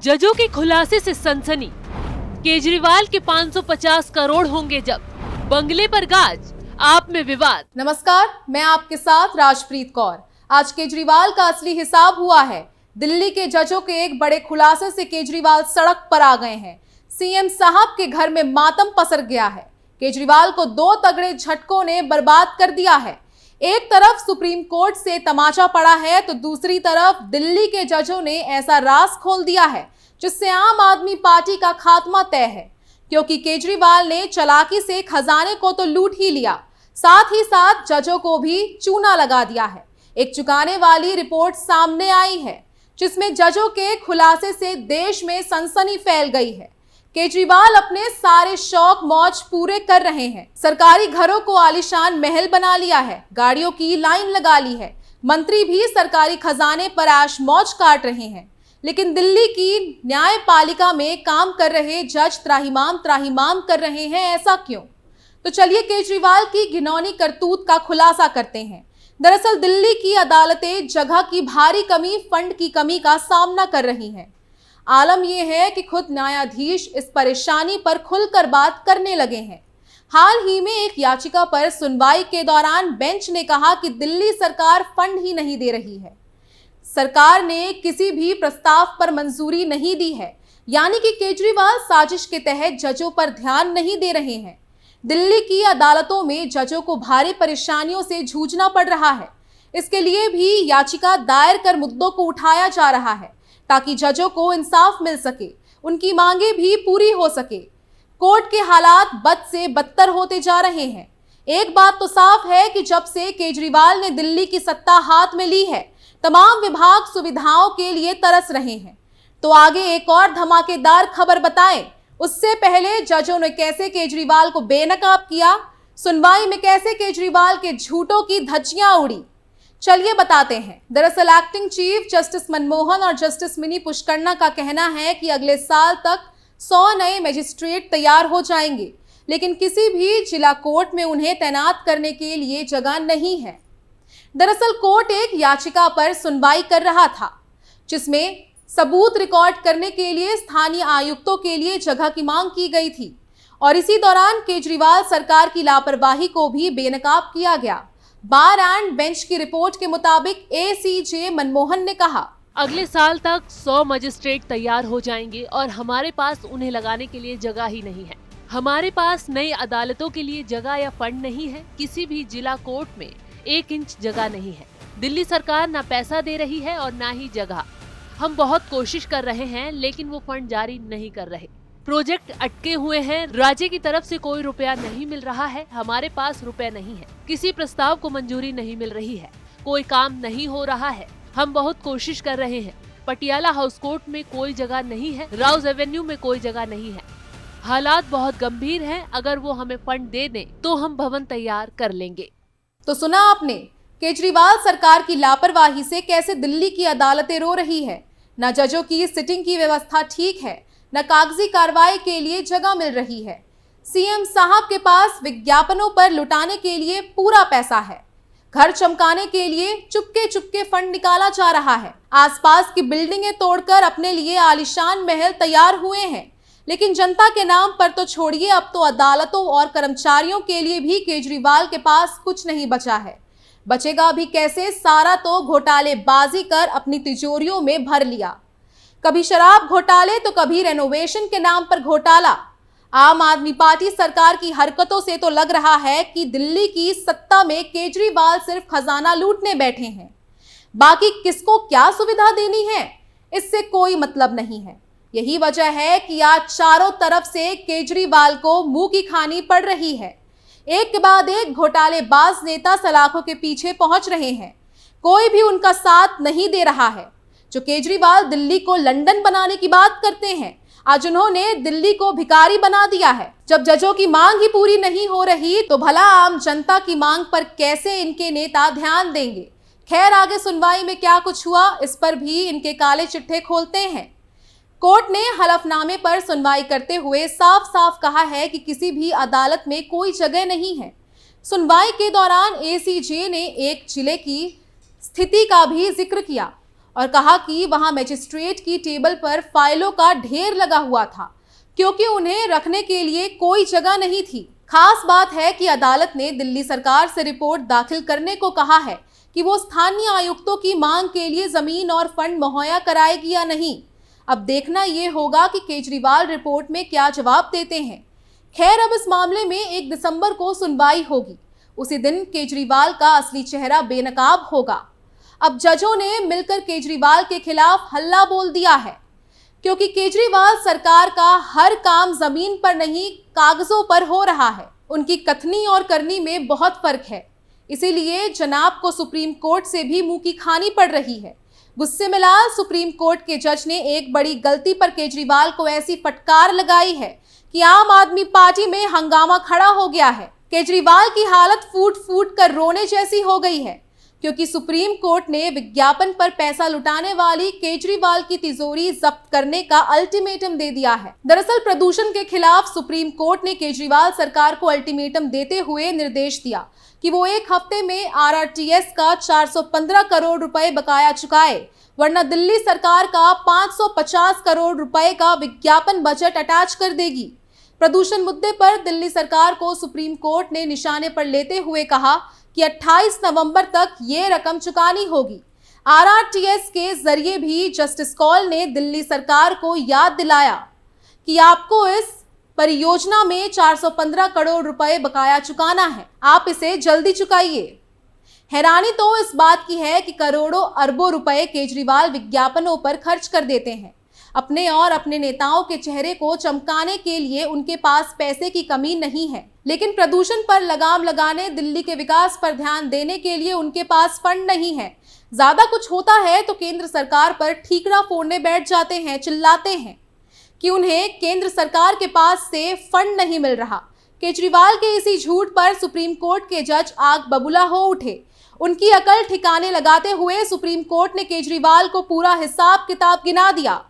जजों के खुलासे से सनसनी, केजरीवाल के 550 करोड़ होंगे जब, बंगले पर गाज, आप में विवाद। नमस्कार, मैं आपके साथ राजप्रीत कौर। आज केजरीवाल का असली हिसाब हुआ है। दिल्ली के जजों के एक बड़े खुलासे से केजरीवाल सड़क पर आ गए हैं। सीएम साहब के घर में मातम पसर गया है। केजरीवाल को दो तगड़े झटकों ने बर्बाद कर दिया है। एक तरफ सुप्रीम कोर्ट से तमाचा पड़ा है तो दूसरी तरफ दिल्ली के जजों ने ऐसा राज खोल दिया है जिससे आम आदमी पार्टी का खात्मा तय है, क्योंकि केजरीवाल ने चालाकी से खजाने को तो लूट ही लिया, साथ ही साथ जजों को भी चूना लगा दिया है। एक चौंकाने वाली रिपोर्ट सामने आई है जिसमें जजों के खुलासे से देश में सनसनी फैल गई है। केजरीवाल अपने सारे शौक मौज पूरे कर रहे हैं। सरकारी घरों को आलीशान महल बना लिया है, गाड़ियों की लाइन लगा ली है, मंत्री भी सरकारी खजाने पर ऐश मौज काट रहे हैं। लेकिन दिल्ली की न्यायपालिका में काम कर रहे जज त्राहिमाम त्राहिमाम कर रहे हैं, ऐसा क्यों? तो चलिए केजरीवाल की घिनौनी करतूत का खुलासा करते हैं। दरअसल दिल्ली की अदालतें जगह की भारी कमी, फंड की कमी का सामना कर रही हैं। आलम यह है कि खुद न्यायाधीश इस परेशानी पर खुलकर बात करने लगे हैं। हाल ही में एक याचिका पर सुनवाई के दौरान बेंच ने कहा कि दिल्ली सरकार फंड ही नहीं दे रही है। सरकार ने किसी भी प्रस्ताव पर मंजूरी नहीं दी है, यानी कि केजरीवाल साजिश के तहत जजों पर ध्यान नहीं दे रहे हैं। दिल्ली की अदालतों में जजों को भारी परेशानियों से जूझना पड़ रहा है। इसके लिए भी याचिका दायर कर मुद्दों को उठाया जा रहा है ताकि जजों को इंसाफ मिल सके, उनकी मांगे भी पूरी हो सके। कोर्ट के हालात बद से बदतर होते जा रहे हैं। एक बात तो साफ है कि जब से केजरीवाल ने दिल्ली की सत्ता हाथ में ली है, तमाम विभाग सुविधाओं के लिए तरस रहे हैं। तो आगे एक और धमाकेदार खबर बताएं। उससे पहले जजों ने कैसे केजरीवाल को बेनकाब किया, सुनवाई में कैसे केजरीवाल के झूठों की धज्जियां उड़ी, चलिए बताते हैं। दरअसल एक्टिंग चीफ जस्टिस मनमोहन और जस्टिस मिनी पुष्करना का कहना है कि अगले साल तक 100 नए मजिस्ट्रेट तैयार हो जाएंगे, लेकिन किसी भी जिला कोर्ट में उन्हें तैनात करने के लिए जगह नहीं है। दरअसल कोर्ट एक याचिका पर सुनवाई कर रहा था जिसमें सबूत रिकॉर्ड करने के लिए स्थानीय आयुक्तों के लिए जगह की मांग की गई थी, और इसी दौरान केजरीवाल सरकार की लापरवाही को भी बेनकाब किया गया। बार एंड बेंच की रिपोर्ट के मुताबिक एसीजे मनमोहन ने कहा, अगले साल तक 100 मजिस्ट्रेट तैयार हो जाएंगे और हमारे पास उन्हें लगाने के लिए जगह ही नहीं है। हमारे पास नई अदालतों के लिए जगह या फंड नहीं है। किसी भी जिला कोर्ट में 1 इंच जगह नहीं है। दिल्ली सरकार ना पैसा दे रही है और ना ही जगह। हम बहुत कोशिश कर रहे हैं लेकिन वो फंड जारी नहीं कर रहे। प्रोजेक्ट अटके हुए हैं। राज्य की तरफ से कोई रुपया नहीं मिल रहा है। हमारे पास रुपया नहीं है। किसी प्रस्ताव को मंजूरी नहीं मिल रही है। कोई काम नहीं हो रहा है। हम बहुत कोशिश कर रहे हैं। पटियाला हाउस कोर्ट में कोई जगह नहीं है। राउज एवेन्यू में कोई जगह नहीं है। हालात बहुत गंभीर हैं। अगर वो हमें फंड दे दें तो हम भवन तैयार कर लेंगे। तो सुना आपने, केजरीवाल सरकार की लापरवाही से कैसे दिल्ली की अदालतें रो रही है। न जजों की सिटिंग की व्यवस्था ठीक है, न कागजी कार्रवाई के लिए जगह मिल रही है। सीएम साहब के पास विज्ञापनों पर लुटाने के लिए पूरा पैसा है। घर चमकाने के लिए चुपके चुपके फंड निकाला जा रहा है। आसपास की बिल्डिंगें तोड़कर अपने लिए आलीशान महल तैयार हुए हैं। लेकिन जनता के नाम पर तो छोड़िए, अब तो अदालतों और कर्मचारियों के लिए भी केजरीवाल के पास कुछ नहीं बचा है। बचेगा भी कैसे? सारा तो घोटालेबाजी कर अपनी तिजोरियों में भर लिया। कभी शराब घोटाले तो कभी रेनोवेशन के नाम पर घोटाला। आम आदमी पार्टी सरकार की हरकतों से तो लग रहा है कि दिल्ली की सत्ता में केजरीवाल सिर्फ खजाना लूटने बैठे हैं। बाकी किसको क्या सुविधा देनी है, इससे कोई मतलब नहीं है। यही वजह है कि आज चारों तरफ से केजरीवाल को मुंह की खानी पड़ रही है। एक के बाद एक घोटालेबाज नेता सलाखों के पीछे पहुंच रहे हैं। कोई भी उनका साथ नहीं दे रहा है। जो केजरीवाल दिल्ली को लंदन बनाने की बात करते हैं, आज उन्होंने दिल्ली को भिखारी बना दिया है। जब जजों की मांग ही पूरी नहीं हो रही तो भला आम जनता की मांग पर कैसे इनके नेता ध्यान देंगे। खैर, आगे सुनवाई में क्या कुछ हुआ, इस पर भी इनके काले चिट्ठे खोलते हैं। कोर्ट ने हलफनामे पर सुनवाई करते हुए साफ साफ कहा है कि किसी भी अदालत में कोई जगह नहीं है। सुनवाई के दौरान एसीजे ने एक जिले की स्थिति का भी जिक्र किया। और कहा कि वहां मजिस्ट्रेट की टेबल पर फाइलों का ढेर लगा हुआ था क्योंकि उन्हें रखने के लिए कोई जगह नहीं थी। खास बात है कि अदालत ने दिल्ली सरकार से रिपोर्ट दाखिल करने को कहा है कि वो स्थानीय आयुक्तों की मांग के लिए जमीन और फंड मुहैया कराएगी या नहीं। अब देखना ये होगा कि केजरीवाल रिपोर्ट में क्या जवाब देते हैं। खैर, अब इस मामले में 1 दिसंबर को सुनवाई होगी। उसी दिन केजरीवाल का असली चेहरा बेनकाब होगा। अब जजों ने मिलकर केजरीवाल के खिलाफ हल्ला बोल दिया है क्योंकि केजरीवाल सरकार का हर काम जमीन पर नहीं कागजों पर हो रहा है। उनकी कथनी और करनी में बहुत फर्क है, इसीलिए जनाब को सुप्रीम कोर्ट से भी मुंह की खानी पड़ रही है। गुस्से में लाल सुप्रीम कोर्ट के जज ने एक बड़ी गलती पर केजरीवाल को ऐसी फटकार लगाई है कि आम आदमी पार्टी में हंगामा खड़ा हो गया है। केजरीवाल की हालत फूट फूट कर रोने जैसी हो गई है क्योंकि सुप्रीम कोर्ट ने विज्ञापन पर पैसा लुटाने वाली केजरीवाल की तिजोरी जब्त करने का अल्टीमेटम दे दिया है। दरअसल प्रदूषण के खिलाफ सुप्रीम कोर्ट ने केजरीवाल सरकार को अल्टीमेटम देते हुए निर्देश दिया कि वो 1 हफ्ते में आरआरटीएस का 415 करोड़ रुपए बकाया चुकाए, वरना दिल्ली सरकार का 550 करोड़ रुपए का विज्ञापन बजट अटैच कर देगी। प्रदूषण मुद्दे पर दिल्ली सरकार को सुप्रीम कोर्ट ने निशाने पर लेते हुए कहा कि 28 नवंबर तक ये रकम चुकानी होगी। आरआरटीएस के जरिए भी जस्टिस कौल ने दिल्ली सरकार को याद दिलाया कि आपको इस परियोजना में 415 करोड़ रुपए बकाया चुकाना है, आप इसे जल्दी चुकाइए। हैरानी तो इस बात की है कि करोड़ों अरबों रुपए केजरीवाल विज्ञापनों पर खर्च कर देते हैं। अपने और अपने नेताओं के चेहरे को चमकाने के लिए उनके पास पैसे की कमी नहीं है, लेकिन प्रदूषण पर लगाम लगाने, दिल्ली के विकास पर ध्यान देने के लिए उनके पास फंड नहीं है। ज्यादा कुछ होता है तो केंद्र सरकार पर ठीकरा फोड़ने बैठ जाते हैं, चिल्लाते हैं कि उन्हें केंद्र सरकार के पास से फंड नहीं मिल रहा। केजरीवाल के इसी झूठ पर सुप्रीम कोर्ट के जज आग बबूला हो उठे। उनकी अकल ठिकाने लगाते हुए सुप्रीम कोर्ट ने केजरीवाल को पूरा हिसाब किताब गिना दिया।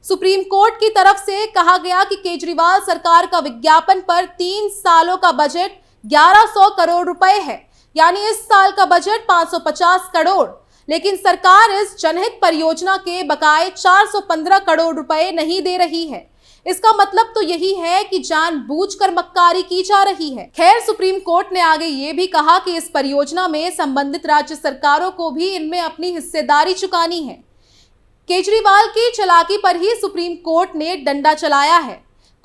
सुप्रीम कोर्ट की तरफ से कहा गया कि केजरीवाल सरकार का विज्ञापन पर 3 सालों का बजट 1100 करोड़ रुपए है, यानी इस साल का बजट 550 करोड़, लेकिन सरकार इस जनहित परियोजना के बकाए 415 करोड़ रुपए नहीं दे रही है। इसका मतलब तो यही है कि जानबूझकर मक्कारी की जा रही है। खैर, सुप्रीम कोर्ट ने आगे ये भी कहा कि इस परियोजना में संबंधित राज्य सरकारों को भी इनमें अपनी हिस्सेदारी चुकानी है। केजरीवाल की चालाकी पर ही सुप्रीम कोर्ट ने डंडा चलाया है।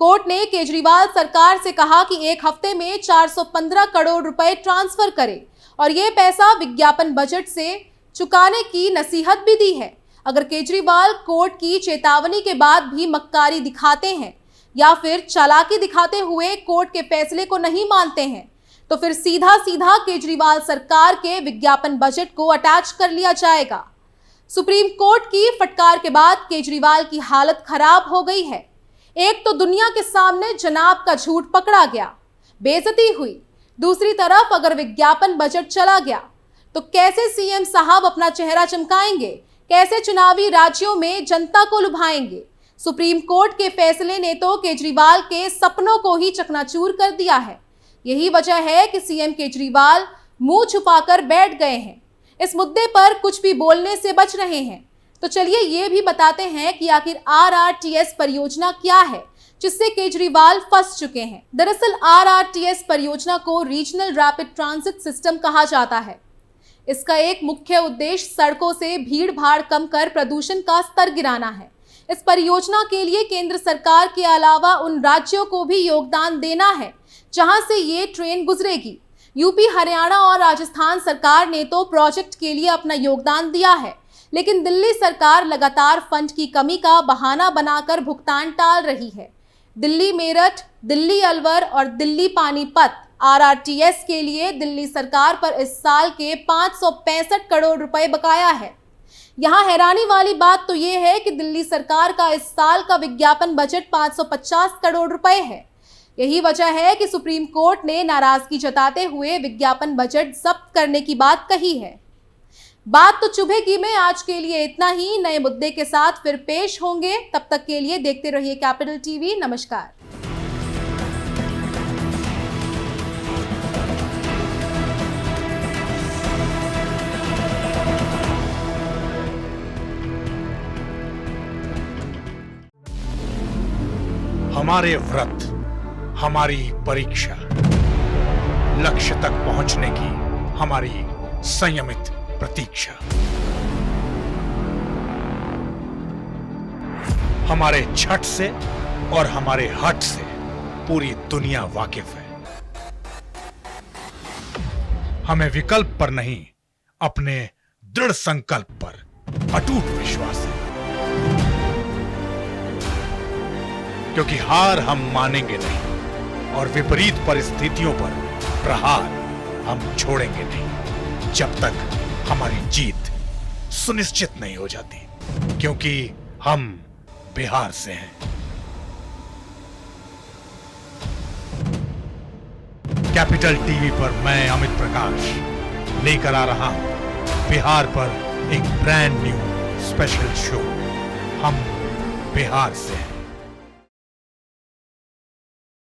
कोर्ट ने केजरीवाल सरकार से कहा कि 1 हफ्ते में 415 करोड़ रुपए ट्रांसफर करे और ये पैसा विज्ञापन बजट से चुकाने की नसीहत भी दी है। अगर केजरीवाल कोर्ट की चेतावनी के बाद भी मक्कारी दिखाते हैं या फिर चालाकी दिखाते हुए कोर्ट के फैसले को नहीं मानते हैं, तो फिर सीधा सीधा केजरीवाल सरकार के विज्ञापन बजट को अटैच कर लिया जाएगा। सुप्रीम कोर्ट की फटकार के बाद केजरीवाल की हालत खराब हो गई है। एक तो दुनिया के सामने जनाब का झूठ पकड़ा गया, बेइज्जती हुई। दूसरी तरफ अगर विज्ञापन बजट चला गया तो कैसे सीएम साहब अपना चेहरा चमकाएंगे, कैसे चुनावी राज्यों में जनता को लुभाएंगे। सुप्रीम कोर्ट के फैसले ने तो केजरीवाल के सपनों को ही चकनाचूर कर दिया है। यही वजह है कि सीएम केजरीवाल मुंह छुपाकर बैठ गए हैं, इस मुद्दे पर कुछ भी बोलने से बच रहे हैं। तो चलिए ये भी बताते हैं कि आखिर आरआरटीएस परियोजना क्या है जिससे केजरीवाल फंस चुके हैं। दरअसल आरआरटीएस परियोजना को रीजनल रैपिड ट्रांजिट सिस्टम कहा जाता है। इसका एक मुख्य उद्देश्य सड़कों से भीड़ भाड़ कम कर प्रदूषण का स्तर गिराना है। इस परियोजना के लिए केंद्र सरकार के अलावा उन राज्यों को भी योगदान देना है जहां से ये ट्रेन गुजरेगी। यूपी, हरियाणा और राजस्थान सरकार ने तो प्रोजेक्ट के लिए अपना योगदान दिया है, लेकिन दिल्ली सरकार लगातार फंड की कमी का बहाना बनाकर भुगतान टाल रही है। दिल्ली मेरठ, दिल्ली अलवर और दिल्ली पानीपत आरआरटीएस के लिए दिल्ली सरकार पर इस साल के 565 करोड़ रुपए बकाया है। यहाँ हैरानी वाली बात तो ये है कि दिल्ली सरकार का इस साल का विज्ञापन बजट 550 करोड़ रुपए है। यही वजह है कि सुप्रीम कोर्ट ने नाराजगी जताते हुए विज्ञापन बजट जब्त करने की बात कही है। बात तो चुभेगी में आज के लिए इतना ही। नए मुद्दे के साथ फिर पेश होंगे, तब तक के लिए देखते रहिए कैपिटल टीवी। नमस्कार। हमारे व्रत, हमारी परीक्षा, लक्ष्य तक पहुंचने की हमारी संयमित प्रतीक्षा। हमारे छठ से और हमारे हठ से पूरी दुनिया वाकिफ है। हमें विकल्प पर नहीं, अपने दृढ़ संकल्प पर अटूट विश्वास है, क्योंकि हार हम मानेंगे नहीं और विपरीत परिस्थितियों पर प्रहार हम छोड़ेंगे नहीं, जब तक हमारी जीत सुनिश्चित नहीं हो जाती, क्योंकि हम बिहार से हैं। कैपिटल टीवी पर मैं अमित प्रकाश लेकर आ रहा हूं बिहार पर एक ब्रांड न्यू स्पेशल शो, हम बिहार से हैं।